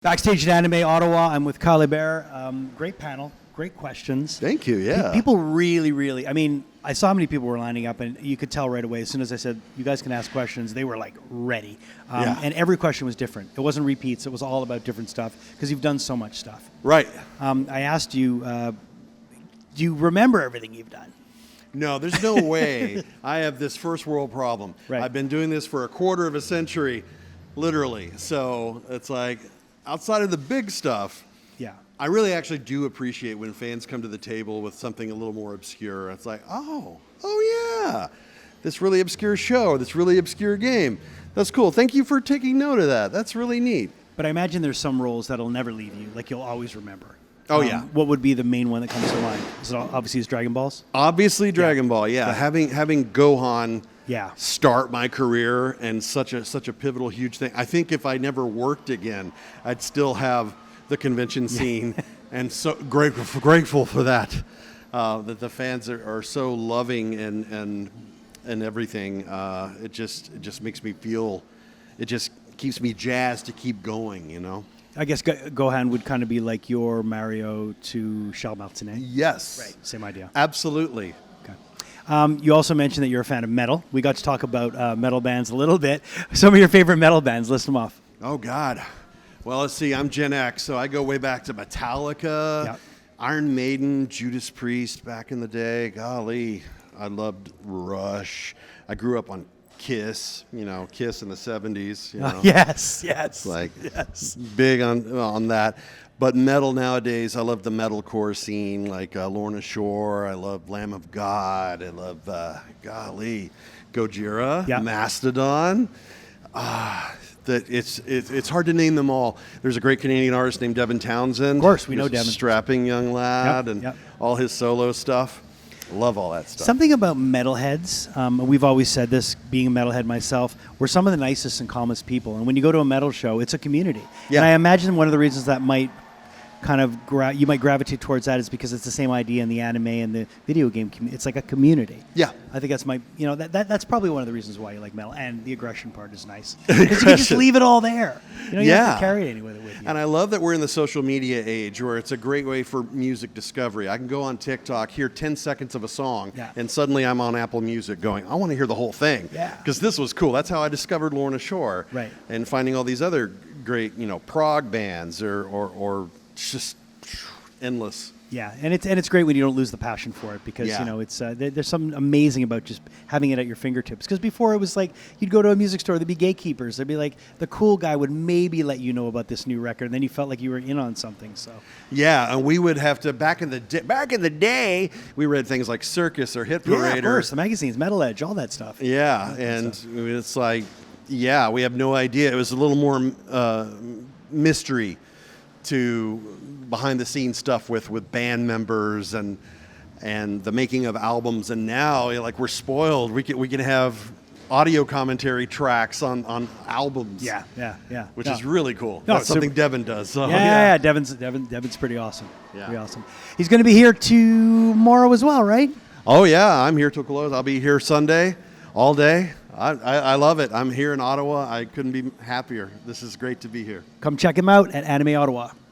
Backstage at Anime Ottawa, I'm with Kyle Hebert. Great panel, great questions. Thank you, yeah. People really, I mean, I saw how many people were lining up, and you could tell right away, as soon as I said, you guys can ask questions, they were like ready. And every question was different. It wasn't repeats, it was all about different stuff, because you've done so much stuff. Right. I asked you, do you remember everything you've done? No, there's no way. I have this first world problem. Right. I've been doing this for a quarter of a century, literally. So it's like, outside of the big stuff, Yeah. I really actually do appreciate when fans come to the table with something a little more obscure. It's like, oh yeah, this really obscure show, this really obscure game. That's cool. Thank you for taking note of that. That's really neat. But I imagine there's some roles that'll never leave you, like you'll always remember. Oh, yeah. What would be the main one that comes to mind? Is it obviously it's Dragon Balls? Obviously, Dragon Ball. Yeah, having Gohan. Yeah. Start my career and such a pivotal, huge thing. I think if I never worked again, I'd still have the convention scene, and so grateful for that. That the fans are so loving and everything. It just makes me feel. It just keeps me jazzed to keep going. You know. I guess Gohan would kind of be like your Mario to Charles Martinet. Yes. Right. Same idea. Absolutely. You also mentioned that you're a fan of metal. We got to talk about metal bands a little bit. Some of your favorite metal bands, list them off. Oh, God. Well, let's see. I'm Gen X, so I go way back to Metallica, Iron Maiden, Judas Priest back in the day. Golly, I loved Rush. I grew up on Kiss, Kiss in the 70s. Yes. Big on that. But metal nowadays, I love the metalcore scene, like Lorna Shore. I love Lamb of God. I love, Gojira, Mastodon. It's hard to name them all. There's a great Canadian artist named Devin Townsend. Of course, we know He's a Devin. strapping young lad, all his solo stuff. Love all that stuff. Something about metalheads, we've always said this, being a metalhead myself, we're some of the nicest and calmest people. And when you go to a metal show, it's a community. Yeah. And I imagine one of the reasons that might kind of you might gravitate towards that is because it's the same idea in the anime and the video game community. It's like a community. Yeah. I think that's that's probably one of the reasons why you like metal. And the aggression part is nice. Because you can just leave it all there. You don't have to carry it anywhere with you. And I love that we're in the social media age where it's a great way for music discovery. I can go on TikTok, hear 10 seconds of a song, and suddenly I'm on Apple Music going, I want to hear the whole thing. Yeah. Because this was cool. That's how I discovered Lorna Shore. Right. And finding all these other great, prog bands or just endless. Yeah, and it's great when you don't lose the passion for it because it's there's something amazing about just having it at your fingertips. Because before it was like you'd go to a music store, there'd be gatekeepers. There'd be like the cool guy would maybe let you know about this new record, and then you felt like you were in on something. So yeah, and we would have to back in the day we read things like Circus or Hit Parader. Yeah, of course, the magazines, Metal Edge, all that stuff. Yeah, it's like we have no idea. It was a little more mystery to behind the scenes stuff with band members and the making of albums, and now we're spoiled. We can have audio commentary tracks on albums. Yeah. Which is really cool. No, That's something Devin does. So, Devin's pretty awesome. Yeah. Pretty awesome. He's going to be here tomorrow as well, right? Oh yeah, I'm here till close. I'll be here Sunday, all day. I love it. I'm here in Ottawa. I couldn't be happier. This is great to be here. Come check him out at Anime Ottawa.